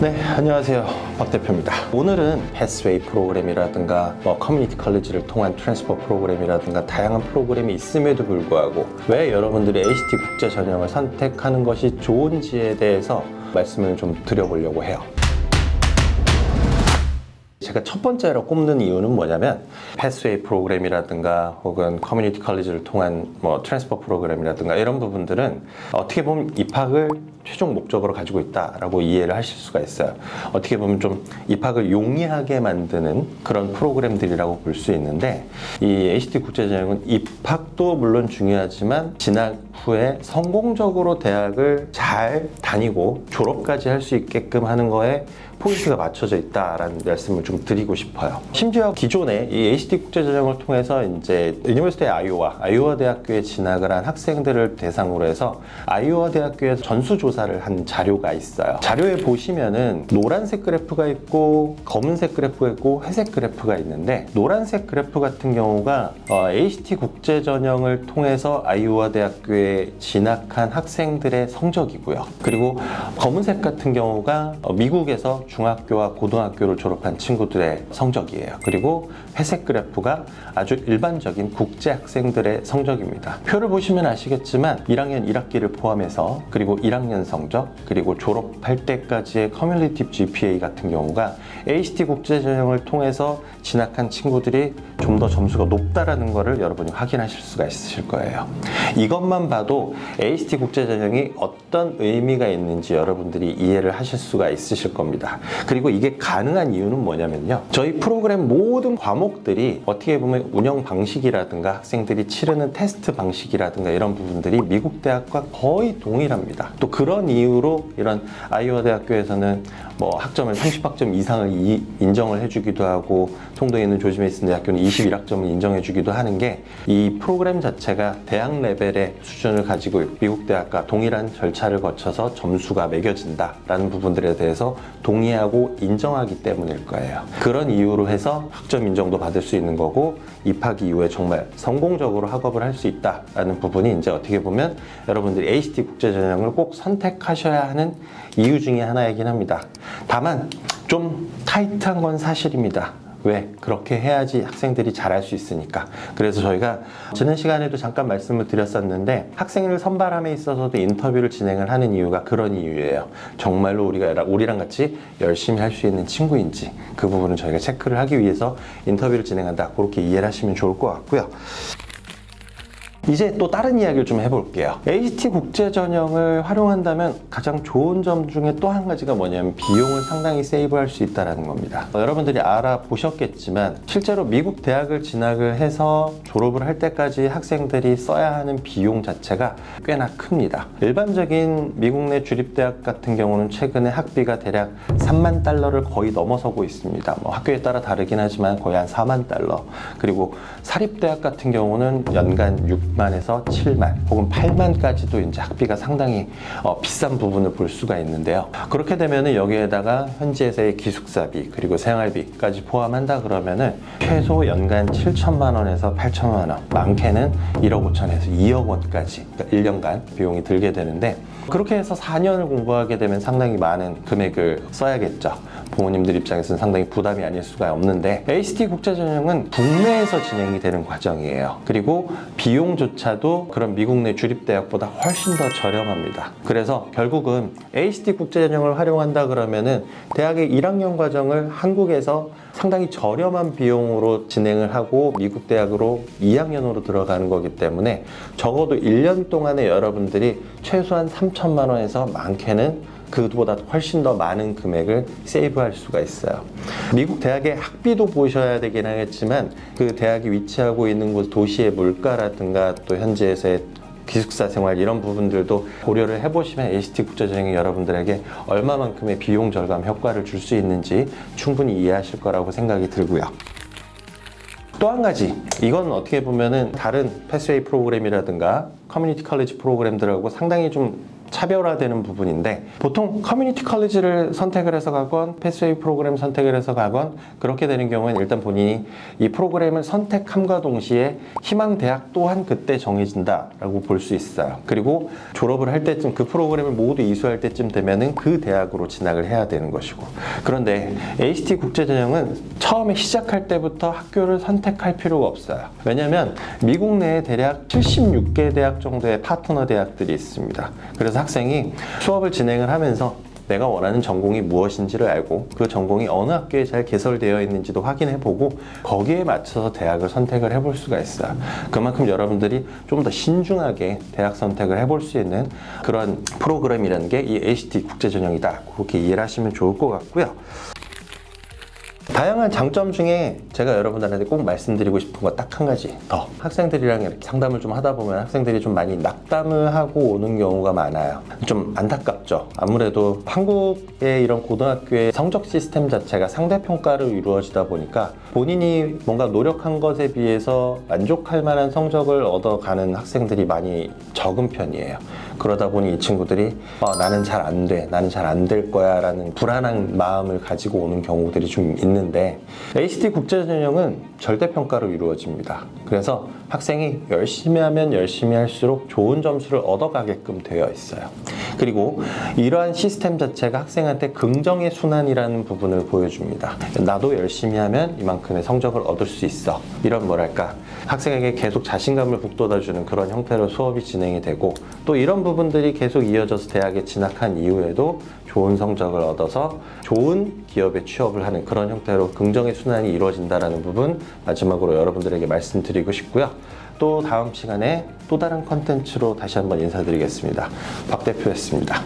네, 안녕하세요. 박 대표입니다. 오늘은 패스웨이 프로그램이라든가 커뮤니티 컬리지를 통한 트랜스퍼 프로그램이라든가 다양한 프로그램이 있음에도 불구하고 왜 여러분들이 ACT 국제 전형을 선택하는 것이 좋은지에 대해서 말씀을 좀 드려보려고 해요. 제가 첫 번째로 꼽는 이유는 뭐냐면 패스웨이 프로그램이라든가 혹은 커뮤니티 컬리지를 통한 트랜스퍼 프로그램이라든가 이런 부분들은 어떻게 보면 입학을 최종 목적으로 가지고 있다라고 이해를 하실 수가 있어요. 어떻게 보면 좀 입학을 용이하게 만드는 그런 프로그램들이라고 볼 수 있는데, 이 ACT 국제전형은 입학도 물론 중요하지만 진학 후에 성공적으로 대학을 잘 다니고 졸업까지 할 수 있게끔 하는 거에 포인트가 맞춰져 있다라는 말씀을 좀 드리고 싶어요. 심지어 기존에 이 ACT 국제전형을 통해서 이제 유니버시티 아이오와 대학교에 진학을 한 학생들을 대상으로 해서 아이오와 대학교에서 전수조사를 한 자료가 있어요. 자료에 보시면은 노란색 그래프가 있고 검은색 그래프가 있고 회색 그래프가 있는데, 노란색 그래프 같은 경우가 ACT 국제전형을 통해서 아이오와 대학교에 진학한 학생들의 성적이고요. 그리고 검은색 같은 경우가 미국에서 중학교와 고등학교를 졸업한 친구들의 성적이에요. 그리고 회색 그래프가 아주 일반적인 국제 학생들의 성적입니다. 표를 보시면 아시겠지만 1학년 1학기를 포함해서, 그리고 1학년 성적, 그리고 졸업할 때까지의 커뮤니티 GPA 같은 경우가 ACT 국제전형을 통해서 진학한 친구들이 좀 더 점수가 높다라는 것을 여러분이 확인하실 수가 있으실 거예요. 이것만 봐도 ACT 국제전형이 어떤 의미가 있는지 여러분들이 이해를 하실 수가 있으실 겁니다. 그리고 이게 가능한 이유는 뭐냐면요, 저희 프로그램 모든 과목들이 어떻게 보면 운영 방식이라든가 학생들이 치르는 테스트 방식이라든가 이런 부분들이 미국 대학과 거의 동일합니다. 또 그런 이유로 이런 아이오와 대학교에서는 학점을 30학점 이상을 인정을 해주기도 하고, 통도에 있는 조지 메이슨 대학교는 21학점을 인정해주기도 하는 게, 이 프로그램 자체가 대학 레벨의 수준을 가지고 미국 대학과 동일한 절차를 거쳐서 점수가 매겨진다라는 부분들에 대해서 동의하고 인정하기 때문일 거예요. 그런 이유로 해서 학점 인정도 받을 수 있는 거고, 입학 이후에 정말 성공적으로 학업을 할 수 있다라는 부분이 이제 어떻게 보면 여러분들이 ACT 국제전형을 꼭 선택하셔야 하는 이유 중에 하나이긴 합니다. 다만 좀 타이트한 건 사실입니다. 왜? 그렇게 해야지 학생들이 잘할 수 있으니까. 그래서 저희가 지난 시간에도 잠깐 말씀을 드렸었는데, 학생을 선발함에 있어서도 인터뷰를 진행을 하는 이유가 그런 이유예요. 정말로 우리랑 같이 열심히 할 수 있는 친구인지, 그 부분은 저희가 체크를 하기 위해서 인터뷰를 진행한다, 그렇게 이해를 하시면 좋을 것 같고요. 이제 또 다른 이야기를 좀 해볼게요. ACT 국제전형을 활용한다면 가장 좋은 점 중에 또 한 가지가 뭐냐면 비용을 상당히 세이브할 수 있다는 겁니다. 여러분들이 알아보셨겠지만 실제로 미국 대학을 진학을 해서 졸업을 할 때까지 학생들이 써야 하는 비용 자체가 꽤나 큽니다. 일반적인 미국 내 주립대학 같은 경우는 최근에 학비가 대략 3만 달러를 거의 넘어서고 있습니다. 학교에 따라 다르긴 하지만 거의 한 4만 달러. 그리고 사립대학 같은 경우는 연간 6만에서 7만 혹은 8만까지도 이제 학비가 상당히 비싼 부분을 볼 수가 있는데요. 그렇게 되면은 여기에다가 현지에서의 기숙사비 그리고 생활비까지 포함한다 그러면은 최소 연간 7천만 원에서 8천만 원, 많게는 1억 5천에서 2억 원까지, 그러니까 1년간 비용이 들게 되는데, 그렇게 해서 4년을 공부하게 되면 상당히 많은 금액을 써야겠죠. 부모님들 입장에서는 상당히 부담이 아닐 수가 없는데, ACT 국제전형은 국내에서 진행이 되는 과정이에요. 그리고 비용조차도 그런 미국 내 주립대학보다 훨씬 더 저렴합니다. 그래서 결국은 ACT 국제전형을 활용한다 그러면은 대학의 1학년 과정을 한국에서 상당히 저렴한 비용으로 진행을 하고 미국 대학으로 2학년으로 들어가는 거기 때문에 적어도 1년 동안에 여러분들이 최소한 3천만 원에서 많게는 그보다 훨씬 더 많은 금액을 세이브할 수가 있어요. 미국 대학의 학비도 보셔야 되긴 하겠지만, 그 대학이 위치하고 있는 곳 도시의 물가라든가 또 현지에서의 기숙사 생활, 이런 부분들도 고려를 해보시면 ACT 국제전형이 여러분들에게 얼마만큼의 비용 절감 효과를 줄 수 있는지 충분히 이해하실 거라고 생각이 들고요. 또 한 가지, 이건 어떻게 보면은 다른 패스웨이 프로그램이라든가 커뮤니티 컬리지 프로그램들하고 상당히 좀 차별화되는 부분인데 보통 커뮤니티 컬리지를 선택을 해서 가건 패스웨이 프로그램 선택을 해서 가건 그렇게 되는 경우에는 일단 본인이 이 프로그램을 선택함과 동시에 희망 대학 또한 그때 정해진다라고 볼 수 있어요. 그리고 졸업을 할 때쯤 그 프로그램을 모두 이수할 때쯤 되면은 그 대학으로 진학을 해야 되는 것이고, 그런데 ACT 국제전형은 처음에 시작할 때부터 학교를 선택할 필요가 없어요. 왜냐하면 미국 내에 대략 76개 대학 정도의 파트너 대학들이 있습니다. 그래서 학생이 수업을 진행을 하면서 내가 원하는 전공이 무엇인지를 알고 그 전공이 어느 학교에 잘 개설되어 있는지도 확인해보고 거기에 맞춰서 대학을 선택을 해볼 수가 있어요. 그만큼 여러분들이 좀 더 신중하게 대학 선택을 해볼 수 있는 그런 프로그램이라는 게 이 ACT 국제전형이다. 그렇게 이해를 하시면 좋을 것 같고요. 다양한 장점 중에 제가 여러분들한테 꼭 말씀드리고 싶은 거 딱 한 가지 더. 학생들이랑 이렇게 상담을 좀 하다 보면 학생들이 좀 많이 낙담을 하고 오는 경우가 많아요. 좀 안타깝죠. 아무래도 한국의 이런 고등학교의 성적 시스템 자체가 상대평가로 이루어지다 보니까 본인이 뭔가 노력한 것에 비해서 만족할 만한 성적을 얻어가는 학생들이 많이 적은 편이에요. 그러다 보니 이 친구들이 나는 잘 안 돼, 나는 잘 안 될 거야 라는 불안한 마음을 가지고 오는 경우들이 좀 있는데, ACT 국제전형은 절대평가로 이루어집니다. 그래서 학생이 열심히 하면 열심히 할수록 좋은 점수를 얻어가게끔 되어 있어요. 그리고 이러한 시스템 자체가 학생한테 긍정의 순환이라는 부분을 보여줍니다. 나도 열심히 하면 이만큼의 성적을 얻을 수 있어. 이런 뭐랄까, 학생에게 계속 자신감을 북돋아주는 그런 형태로 수업이 진행이 되고, 또 이런 부분들이 계속 이어져서 대학에 진학한 이후에도 좋은 성적을 얻어서 좋은 기업에 취업을 하는 그런 형태로 긍정의 순환이 이루어진다는 부분 마지막으로 여러분들에게 말씀드리고 싶고요. 또 다음 시간에 또 다른 컨텐츠로 다시 한번 인사드리겠습니다. 박 대표였습니다.